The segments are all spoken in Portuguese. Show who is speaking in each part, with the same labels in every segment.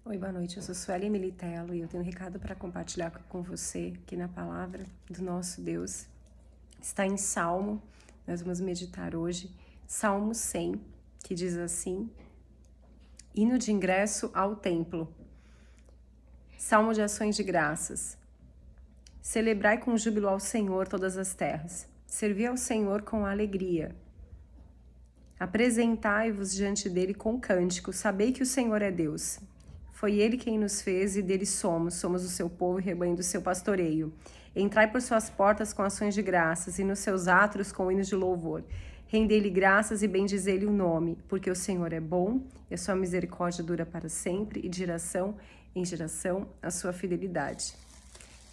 Speaker 1: Oi, boa noite. Eu sou Sueli Militello e eu tenho um recado para compartilhar com você aqui na palavra do nosso Deus. Está em Salmo, nós vamos meditar hoje, Salmo 100, que diz assim: Hino de ingresso ao templo. Salmo de ações de graças. Celebrai com júbilo ao Senhor todas as terras. Servi ao Senhor com alegria. Apresentai-vos diante dele com cântico. Sabei que o Senhor é Deus. Foi ele quem nos fez e dele somos o seu povo e rebanho do seu pastoreio. Entrai por suas portas com ações de graças e nos seus átrios com hinos de louvor. Rendei-lhe graças e bendizei-lhe o nome, porque o Senhor é bom e a sua misericórdia dura para sempre e de geração em geração a sua fidelidade.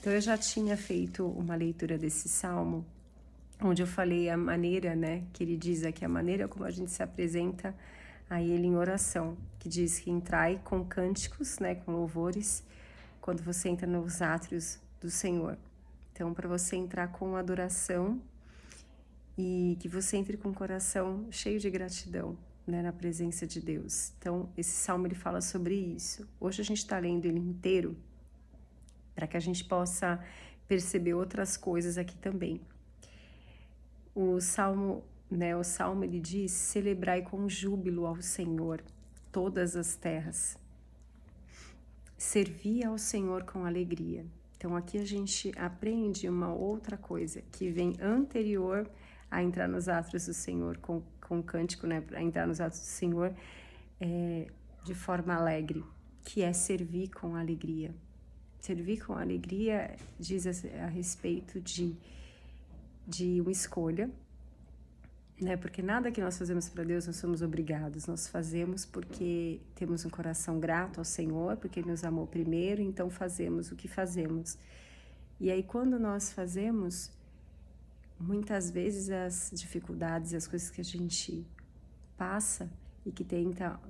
Speaker 1: Então eu já tinha feito uma leitura desse salmo, onde eu falei a maneira, que ele diz aqui, a maneira como a gente se apresenta a ele em oração, que diz que entrai com cânticos, com louvores, quando você entra nos átrios do Senhor. Então, para você entrar com adoração e que você entre com o coração cheio de gratidão, na presença de Deus. Então, esse salmo ele fala sobre isso. Hoje a gente está lendo ele inteiro para que a gente possa perceber outras coisas aqui também. O salmo ele diz: celebrai com júbilo ao Senhor todas as terras. Servi ao Senhor com alegria. Então aqui a gente aprende uma outra coisa que vem anterior a entrar nos átrios do Senhor com cântico, a entrar nos átrios do Senhor de forma alegre, que é servir com alegria. Servir com alegria diz a respeito de uma escolha, porque nada que nós fazemos para Deus nós somos obrigados, nós fazemos porque temos um coração grato ao Senhor, porque Ele nos amou primeiro, então fazemos o que fazemos. E aí quando nós fazemos, muitas vezes as dificuldades e as coisas que a gente passa e que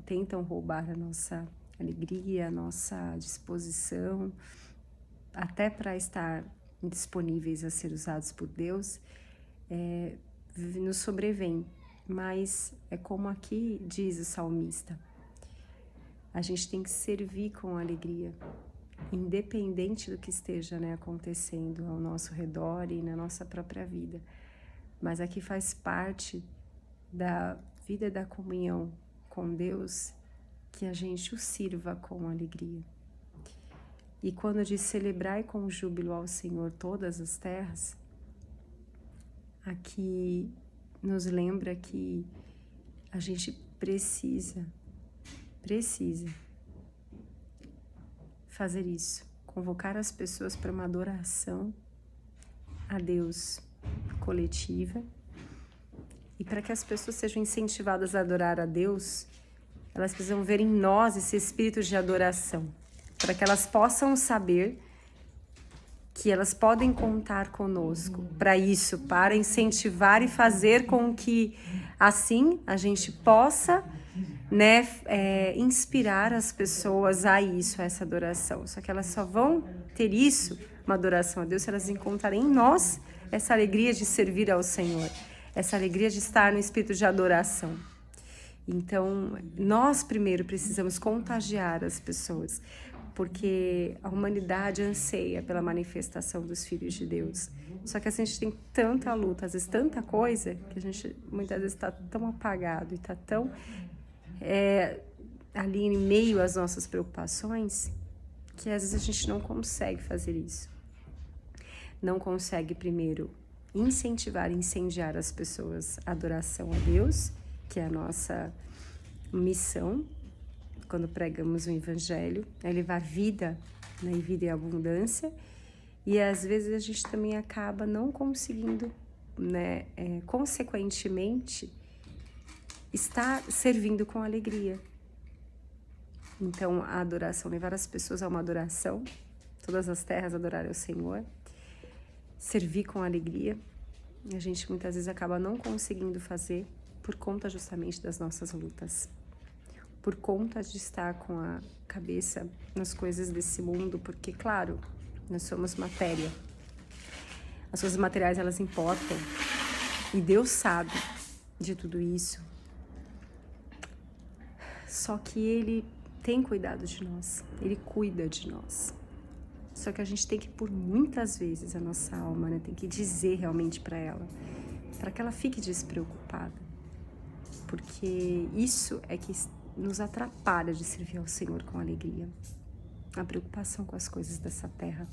Speaker 1: tentam roubar a nossa alegria, a nossa disposição, até para estar disponíveis a ser usados por Deus, nos sobrevém. Mas é como aqui diz o salmista, a gente tem que servir com alegria, independente do que esteja acontecendo ao nosso redor e na nossa própria vida. Mas aqui faz parte da vida da comunhão com Deus que a gente o sirva com alegria. E quando diz celebrai com júbilo ao Senhor todas as terras, aqui nos lembra que a gente precisa fazer isso, convocar as pessoas para uma adoração a Deus coletiva, e para que as pessoas sejam incentivadas a adorar a Deus, elas precisam ver em nós esse espírito de adoração, para que elas possam saber que elas podem contar conosco para isso, para incentivar e fazer com que assim a gente possa inspirar as pessoas a isso, a essa adoração. Só que elas só vão ter isso, uma adoração a Deus, se elas encontrarem em nós essa alegria de servir ao Senhor, essa alegria de estar no espírito de adoração. Então, nós primeiro precisamos contagiar as pessoas, porque a humanidade anseia pela manifestação dos filhos de Deus. Só que a gente tem tanta luta, às vezes tanta coisa, que a gente muitas vezes está tão apagado e está tão ali em meio às nossas preocupações, que às vezes a gente não consegue fazer isso. Não consegue primeiro incentivar, incendiar as pessoas à adoração a Deus, que é a nossa missão, quando pregamos o Evangelho, é levar vida, e vida em abundância, e às vezes a gente também acaba não conseguindo, consequentemente, estar servindo com alegria. Então, a adoração, levar as pessoas a uma adoração, todas as terras adorarem ao Senhor, servir com alegria, a gente muitas vezes acaba não conseguindo fazer por conta justamente das nossas lutas, por conta de estar com a cabeça nas coisas desse mundo, porque, claro, nós somos matéria. As coisas materiais, elas importam, e Deus sabe de tudo isso. Só que Ele tem cuidado de nós, Ele cuida de nós. Só que a gente tem que, por muitas vezes, a nossa alma, né, tem que dizer realmente para ela, para que ela fique despreocupada. Porque isso é que nos atrapalha de servir ao Senhor com alegria. A preocupação com as coisas dessa terra.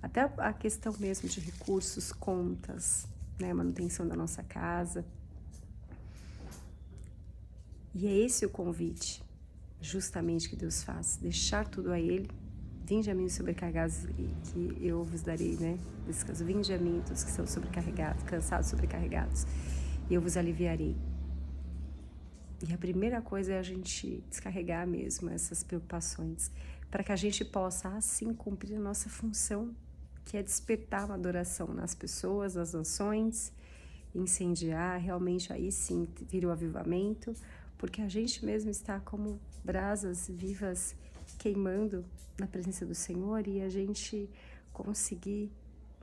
Speaker 1: Até a questão mesmo de recursos, contas, né, manutenção da nossa casa. E é esse o convite, justamente, que Deus faz. Deixar tudo a Ele. Vinde a mim sobrecarregados, que eu vos darei, né? Descanso. Vinde a mim todos que são sobrecarregados, cansados, sobrecarregados, e eu vos aliviarei. E a primeira coisa é a gente descarregar mesmo essas preocupações, para que a gente possa, assim, cumprir a nossa função, que é despertar uma adoração nas pessoas, nas nações, incendiar, realmente aí sim vir o avivamento, porque a gente mesmo está como brasas vivas queimando na presença do Senhor, e a gente conseguir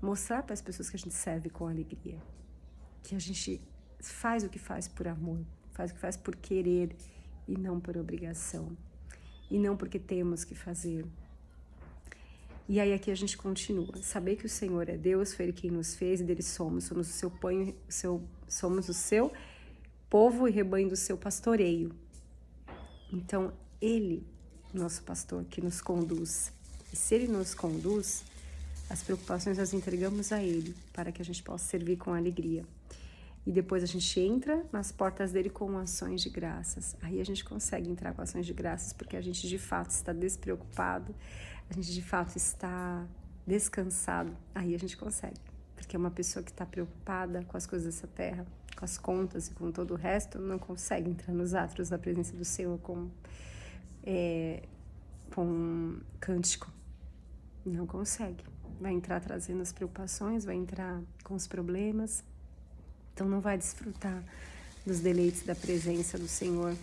Speaker 1: mostrar para as pessoas que a gente serve com alegria, que a gente faz o que faz por amor, faz o que faz por querer e não por obrigação, e não porque temos que fazer. E aí aqui a gente continua, saber que o Senhor é Deus, foi Ele quem nos fez e dele somos o seu somos o seu povo e rebanho do seu pastoreio. Então Ele, nosso pastor, que nos conduz, e se Ele nos conduz, as preocupações nós entregamos a Ele, para que a gente possa servir com alegria. E depois a gente entra nas portas dele com ações de graças. Aí a gente consegue entrar com ações de graças, porque a gente de fato está despreocupado, a gente de fato está descansado. Aí a gente consegue, porque uma pessoa que está preocupada com as coisas dessa terra, com as contas e com todo o resto, não consegue entrar nos átrios da presença do Senhor com cântico. Não consegue. Vai entrar trazendo as preocupações, vai entrar com os problemas. Então não vai desfrutar dos deleites da presença do Senhor.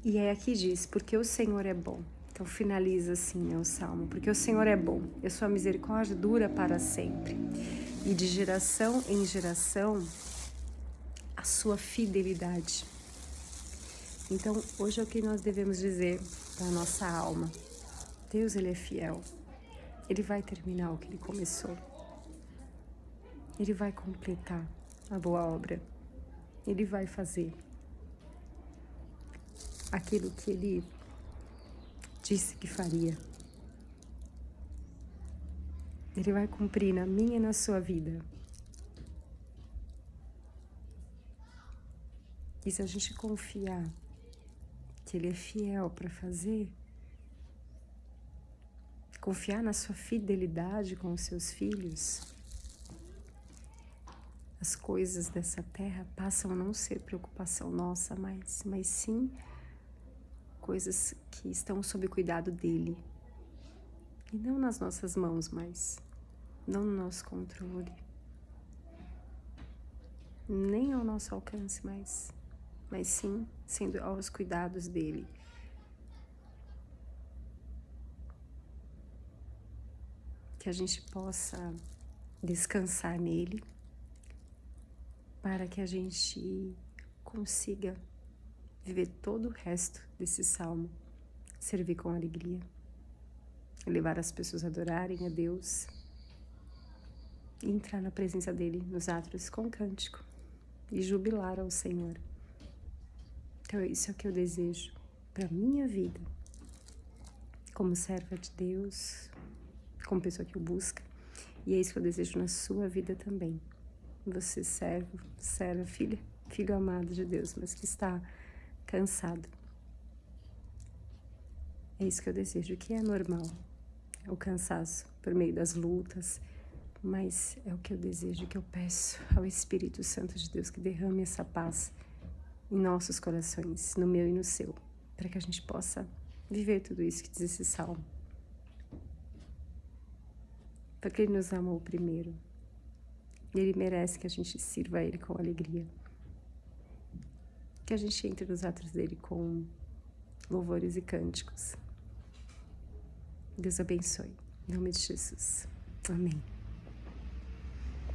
Speaker 1: E é aqui diz, porque o Senhor é bom. Então finaliza assim, né, o Salmo. Porque o Senhor é bom, e a sua misericórdia dura para sempre. E de geração em geração, a sua fidelidade. Então hoje é o que nós devemos dizer para a nossa alma. Deus, Ele é fiel. Ele vai terminar o que Ele começou. Ele vai completar a boa obra. Ele vai fazer aquilo que Ele disse que faria. Ele vai cumprir na minha e na sua vida. E se a gente confiar que Ele é fiel para fazer, confiar na sua fidelidade com os seus filhos, as coisas dessa terra passam a não ser preocupação nossa mais, mas sim coisas que estão sob o cuidado dele. E não nas nossas mãos mais, não no nosso controle, nem ao nosso alcance mais, mas sim sendo aos cuidados dele. Que a gente possa descansar nele, para que a gente consiga viver todo o resto desse salmo, servir com alegria, levar as pessoas a adorarem a Deus e entrar na presença dele nos átrios com cântico e jubilar ao Senhor. Então isso é o que eu desejo para a minha vida, como serva de Deus, como pessoa que o busca, e é isso que eu desejo na sua vida também. Você serva, filho amado de Deus, mas que está cansado. É isso que eu desejo, que é normal, o cansaço por meio das lutas, mas é o que eu desejo, que eu peço ao Espírito Santo de Deus que derrame essa paz em nossos corações, no meu e no seu, para que a gente possa viver tudo isso que diz esse salmo. Porque Ele nos amou primeiro. E Ele merece que a gente sirva a Ele com alegria. Que a gente entre nos atos dEle com louvores e cânticos. Deus abençoe. Em nome de Jesus. Amém.